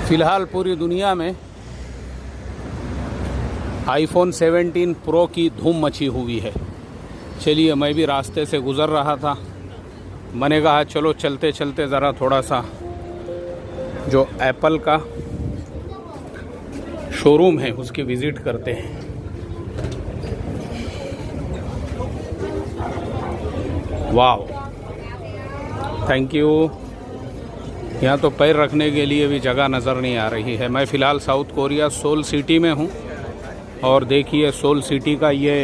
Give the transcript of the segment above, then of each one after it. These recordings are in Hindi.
फ़िलहाल पूरी दुनिया में आईफोन 17 प्रो की धूम मची हुई है। चलिए, मैं भी रास्ते से गुज़र रहा था, मैंने कहा चलो चलते चलते ज़रा थोड़ा सा जो एप्पल का शोरूम है उसकी विज़िट करते हैं। वाह, थैंक यू। यहाँ तो पैर रखने के लिए भी जगह नज़र नहीं आ रही है। मैं फ़िलहाल साउथ कोरिया सोल सिटी में हूँ और देखिए सोल सिटी का ये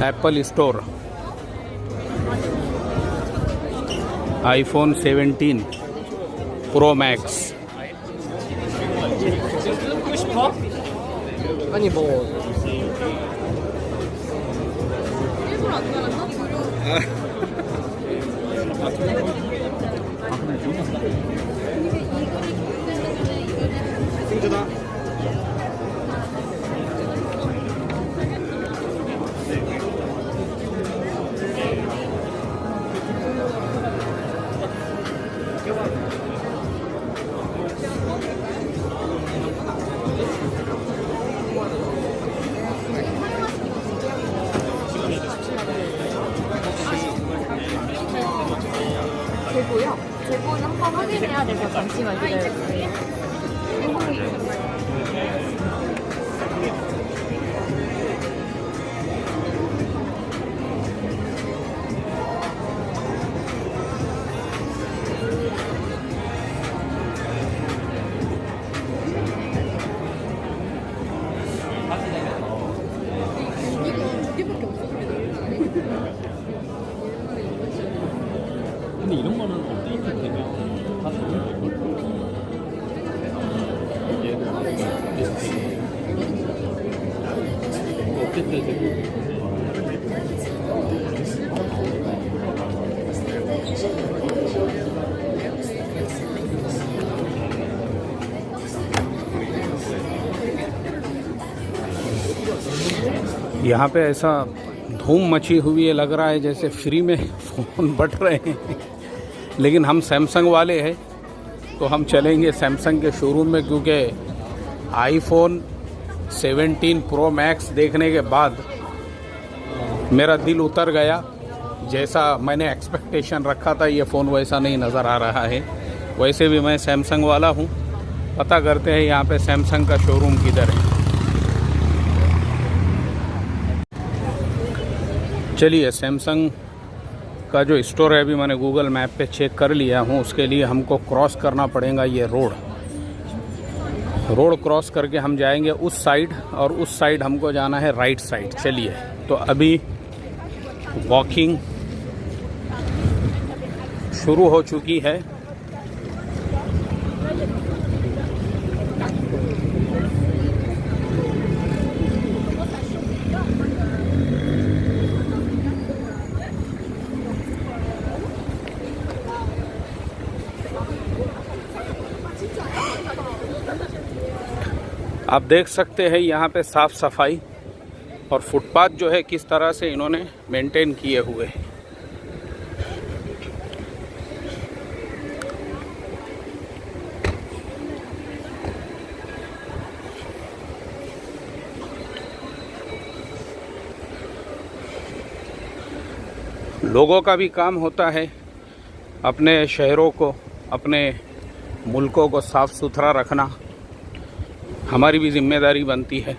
Apple store iPhone 17 pro max. 아니 뭐 재고요? 재고는 한번 확인해야 돼서 잠시만 기다려주세요. 근데 이런 거는 업데이트 되면 다 적용될걸? 업데이트 되고 यहाँ पे ऐसा धूम मची हुई है, लग रहा है जैसे फ्री में फ़ोन बट रहे हैं। लेकिन हम सैमसंग वाले हैं तो हम चलेंगे सैमसंग के शोरूम में, क्योंकि आईफोन 17 प्रो मैक्स देखने के बाद मेरा दिल उतर गया। जैसा मैंने एक्सपेक्टेशन रखा था ये फ़ोन वैसा नहीं नज़र आ रहा है। वैसे भी मैं सैमसंग वाला हूँ। पता करते हैं यहाँ पे सैमसंग का शोरूम किधर है। चलिए, सैमसंग का जो स्टोर है अभी मैंने गूगल मैप पे चेक कर लिया हूँ। उसके लिए हमको क्रॉस करना पड़ेगा ये रोड क्रॉस करके हम जाएंगे उस साइड, और उस साइड हमको जाना है राइट साइड। चलिए, तो अभी वॉकिंग शुरू हो चुकी है। आप देख सकते हैं यहाँ पे साफ़ सफाई और फुटपाथ जो है किस तरह से इन्होंने मेंटेन किए हुए हैं। लोगों का भी काम होता है अपने शहरों को, अपने मुल्कों को साफ़ सुथरा रखना। हमारी भी जिम्मेदारी बनती है।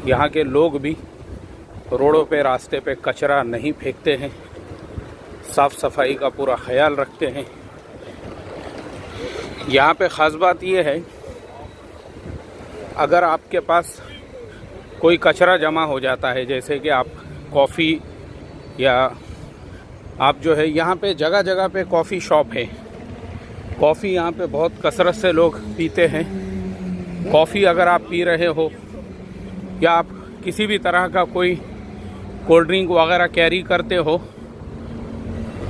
यहाँ के लोग भी रोडों पे, रास्ते पे कचरा नहीं फेंकते हैं, साफ़ सफाई का पूरा ख्याल रखते हैं। यहाँ पे ख़ास बात यह है, अगर आपके पास कोई कचरा जमा हो जाता है, जैसे कि आप कॉफ़ी या आप जो है यहाँ पे जगह जगह पे कॉफ़ी शॉप है, कॉफ़ी यहाँ पे बहुत कसरत से लोग पीते हैं। कॉफ़ी अगर आप पी रहे हो या आप किसी भी तरह का कोई कोल्ड ड्रिंक वगैरह कैरी करते हो,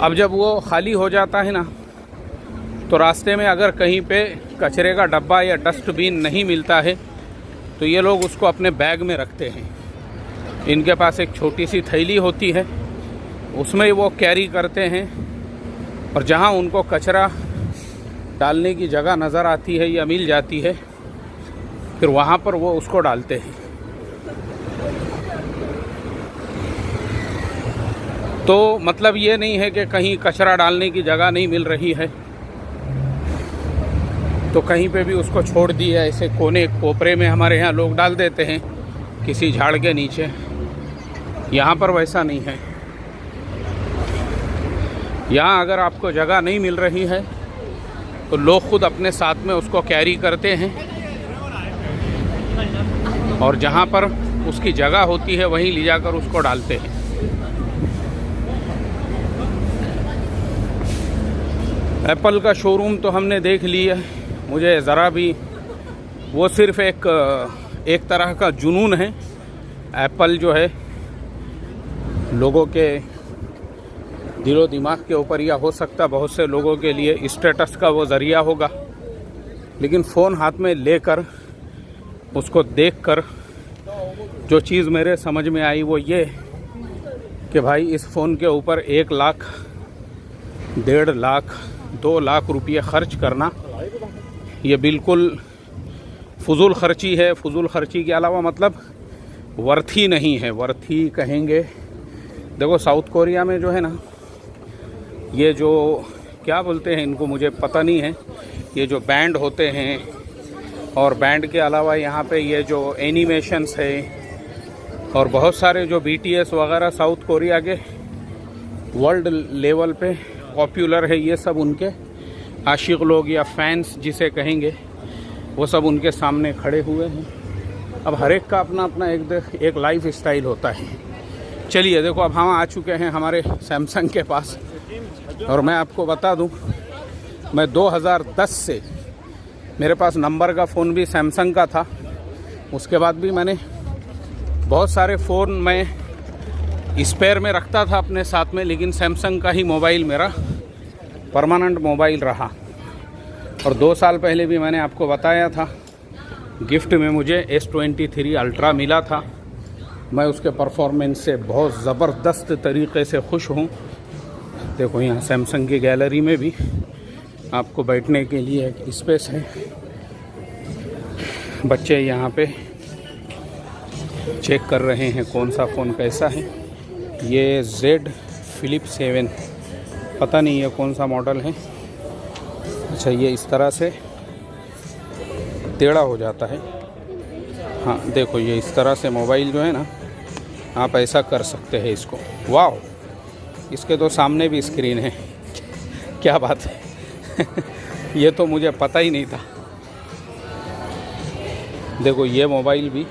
अब जब वो खाली हो जाता है ना, तो रास्ते में अगर कहीं पे कचरे का डब्बा या डस्टबिन नहीं मिलता है तो ये लोग उसको अपने बैग में रखते हैं। इनके पास एक छोटी सी थैली होती है, उसमें वो कैरी करते हैं, और जहाँ उनको कचरा डालने की जगह नज़र आती है या मिल जाती है, फिर वहाँ पर वो उसको डालते हैं। तो मतलब ये नहीं है कि कहीं कचरा डालने की जगह नहीं मिल रही है तो कहीं पे भी उसको छोड़ दिया ऐसे कोने कोपरे में हमारे यहाँ लोग डाल देते हैं किसी झाड़ के नीचे। यहाँ पर वैसा नहीं है। यहाँ अगर आपको जगह नहीं मिल रही है तो लोग खुद अपने साथ में उसको कैरी करते हैं और जहाँ पर उसकी जगह होती है वहीं ले जाकर उसको डालते हैं। एप्पल का शोरूम तो हमने देख लिया, मुझे ज़रा भी वो सिर्फ़ एक तरह का जुनून है। एप्पल जो है लोगों के दिलो दिमाग के ऊपर, या हो सकता बहुत से लोगों के लिए स्टेटस का वो ज़रिया होगा, लेकिन फ़ोन हाथ में लेकर उसको देखकर जो चीज़ मेरे समझ में आई वो ये कि भाई इस फ़ोन के ऊपर 1 लाख, 1.5 लाख, 2 लाख रुपये ख़र्च करना ये बिल्कुल फजूल ख़र्ची है। फजूल ख़र्ची के अलावा मतलब वर्थी नहीं है। वर्थी कहेंगे, देखो साउथ कोरिया में जो है ना, ये जो क्या बोलते हैं इनको मुझे पता नहीं है, ये जो बैंड होते हैं और बैंड के अलावा यहाँ पे ये जो एनिमेशंस है और बहुत सारे जो BTS वगैरह साउथ कोरिया के वर्ल्ड लेवल पे पॉपुलर है, ये सब उनके आशिक लोग या फैंस जिसे कहेंगे वो सब उनके सामने खड़े हुए हैं। अब हर एक का अपना अपना एक लाइफ स्टाइल होता है। चलिए देखो, अब हम आ चुके हैं हमारे सैमसंग के पास और मैं आपको बता दूं, मैं 2010 से मेरे पास नंबर का फ़ोन भी सैमसंग का था। उसके बाद भी मैंने बहुत सारे फ़ोन मैं स्पेयर में रखता था अपने साथ में, लेकिन सैमसंग का ही मोबाइल मेरा परमानेंट मोबाइल रहा। और 2 साल पहले भी मैंने आपको बताया था, गिफ्ट में मुझे S23 अल्ट्रा मिला था। मैं उसके परफॉर्मेंस से बहुत ज़बरदस्त तरीके से खुश हूँ। देखो यहाँ सैमसंग की गैलरी में भी आपको बैठने के लिए एक स्पेस है। बच्चे यहाँ पे चेक कर रहे हैं कौन सा फ़ोन कैसा है। ये Z Flip 7, पता नहीं ये कौन सा मॉडल है। अच्छा, ये इस तरह से टेढ़ा हो जाता है। हाँ देखो, ये इस तरह से मोबाइल जो है ना, आप ऐसा कर सकते हैं इसको। वाह, इसके तो सामने भी स्क्रीन है, क्या बात है। ये तो मुझे पता ही नहीं था। देखो ये मोबाइल भी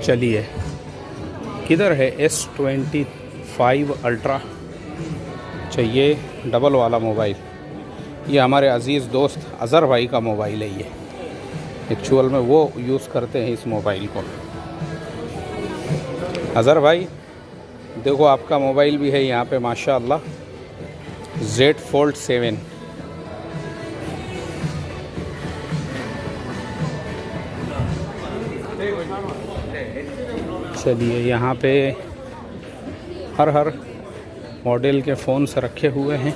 चलिए, किधर है S25 अल्ट्रा। चाहिए डबल वाला मोबाइल, ये हमारे अज़ीज़ दोस्त अज़हर भाई का मोबाइल है। ये एक्चुअल में वो यूज़ करते हैं इस मोबाइल को। अज़हर भाई देखो, आपका मोबाइल भी है यहाँ पे माशाअल्लाह, Z Fold 7। चलिए, यहाँ पे हर मॉडल के फ़ोन्स रखे हुए हैं,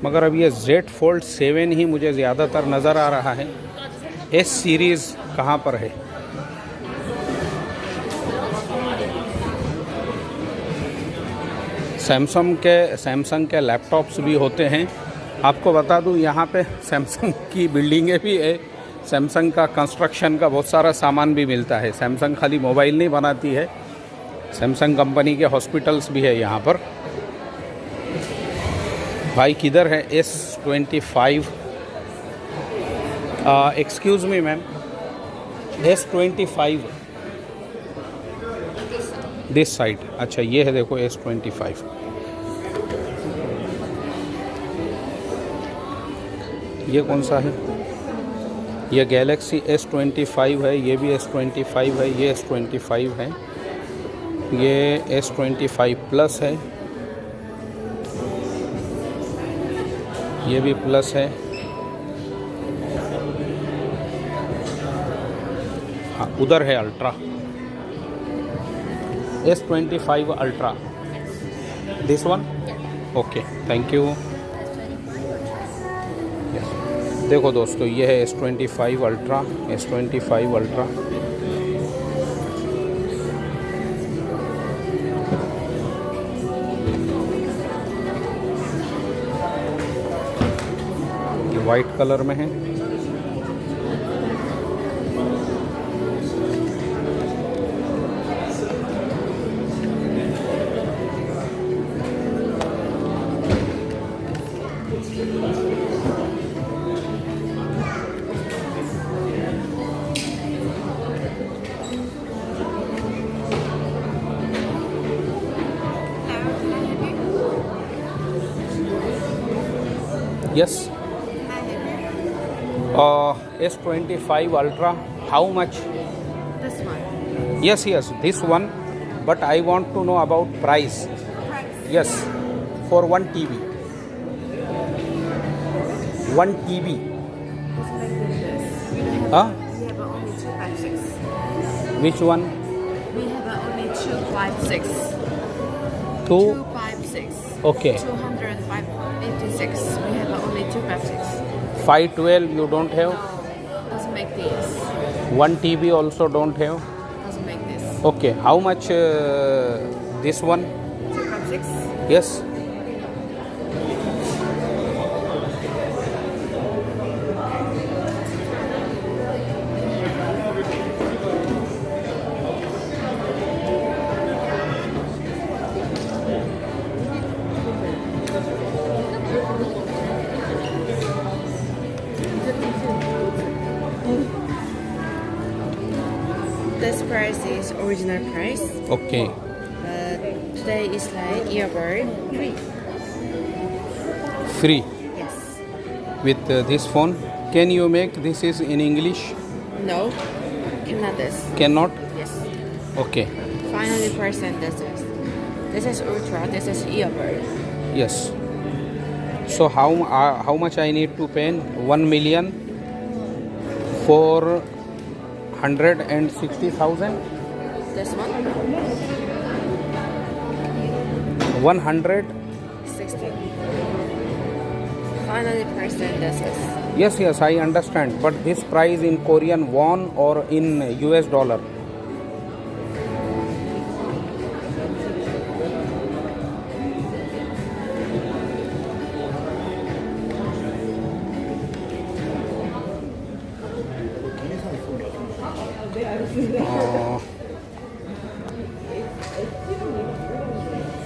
मगर अब ये Z Fold 7 ही मुझे ज़्यादातर नज़र आ रहा है। S सीरीज़ कहाँ पर है? सैमसंग के लैपटॉप्स भी होते हैं। आपको बता दूं, यहाँ पे सैमसंग की बिल्डिंगें भी है, सैमसंग का कंस्ट्रक्शन का बहुत सारा सामान भी मिलता है। सैमसंग खाली मोबाइल नहीं बनाती है, सैमसंग कंपनी के हॉस्पिटल्स भी है यहाँ पर। भाई किधर है S25? Excuse me ma'am, S25 this side. अच्छा ये है, देखो S25। ये कौन सा है? ये गैलेक्सी S25 है, ये भी S25 है, ये S25 है, ये S25 प्लस है, ये भी प्लस है। हाँ, उधर है ultra. S25 Ultra. This one? Okay, thank you. Yes. देखो दोस्तों, ये है S25 Ultra. S25 Ultra. ये वाइट कलर में है. Yes. S25 Ultra. How much? This one. Yes, this one. But I want to know about price. Yes, for 1 TB. 1 TB. Huh? We have only 256. Which one? We have only 256. 2. 256. Okay. 256. We have only 256. 512 you don't have? No, doesn't make this. 1 TB also don't have? Doesn't make this. Okay. How much this one? 256. Yes. This price is original price. Okay. Today is like earbud free. Free. Yes. With this phone. Can you make this is in English? No. Cannot this. Cannot? Yes. Okay. Finally percent this is. This is ultra. This is earbud. Yes. So how much I need to pay? 1 million 460,000. This one. 100. 60. Finally percent this is. Yes, I understand. But this price in Korean won or in US dollar?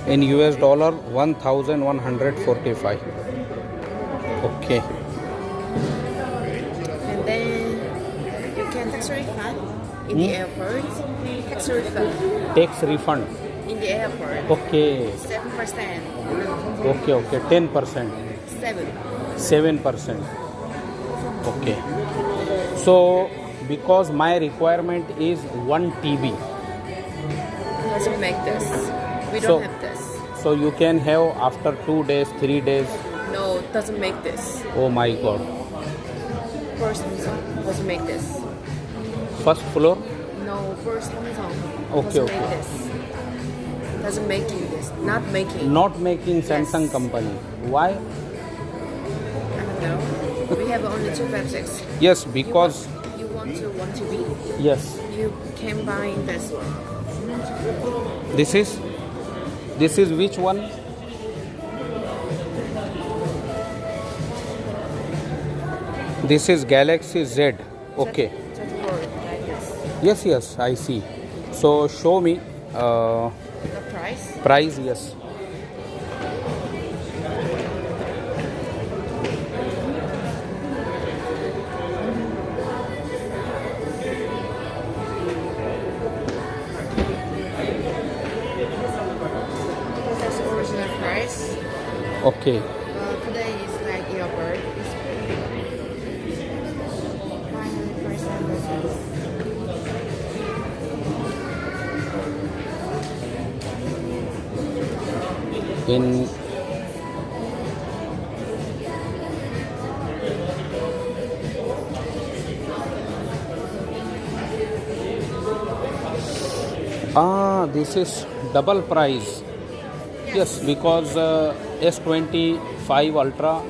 In US dollar 1145. Okay. And then you can tax refund in the airport. Tax refund Tax refund. in the airport. Okay. 7%. Okay. 10%. 7. 7%. Okay. So because my requirement is 1 TB. Doesn't make this. We So- don't have this. So you can have after 2 days, 3 days. No, doesn't make this. Oh my God. First Samsung doesn't make this. First floor. No, first Samsung Okay, doesn't make okay. this. Doesn't making this. Not making. Not making Samsung Yes. company. Why? I don't know. We have only 256. Yes, because You want to be. yes. You can buy this one. This is which one? This is Galaxy Z. Okay. Just for like this. Yes, I see. So show me The price. price. Yes. That's original price. Okay. Today is like earbud. It's finally percent versus. In This is double price. Yes, because S25 Ultra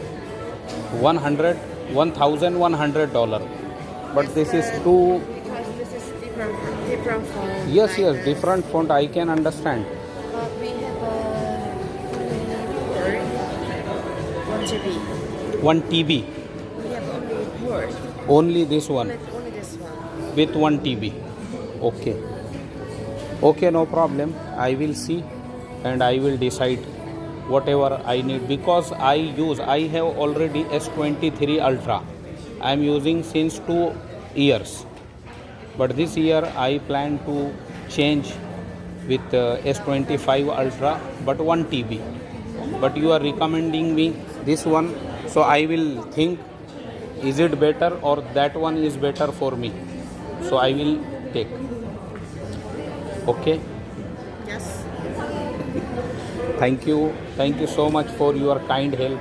$1,100, but this is too. Because this is different from. Yes, different font. I can understand. But we have Word, 1 GB. 1 TB. We have only Word. Only this one Only this one. with 1 TB. Okay. Okay, no problem. I will see and I will decide whatever I need, because I have already S23 Ultra. I am using since 2 years, but this year I plan to change with S25 Ultra but 1 TB. But you are recommending me this one, so I will think, is it better or that one is better for me, so I will take. Okay, Yes. Thank you so much for your kind help.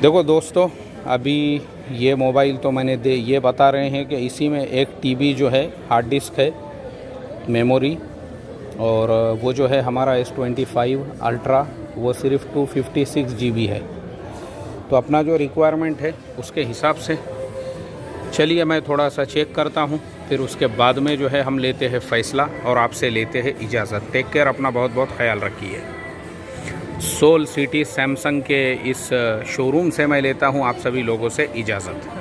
देखो दोस्तों, अभी ये मोबाइल तो ये बता रहे हैं कि इसी में 1 TB जो है हार्ड डिस्क है, मेमोरी, और वो जो है हमारा S25 अल्ट्रा वो सिर्फ 256 GB है। तो अपना जो रिक्वायरमेंट है उसके हिसाब से चलिए मैं थोड़ा सा चेक करता हूँ, फिर उसके बाद में जो है हम लेते हैं फ़ैसला और आपसे लेते हैं इजाज़त। टेक केयर, अपना बहुत बहुत ख्याल रखिए। सोल सिटी सैमसंग के इस शोरूम से मैं लेता हूँ आप सभी लोगों से इजाज़त।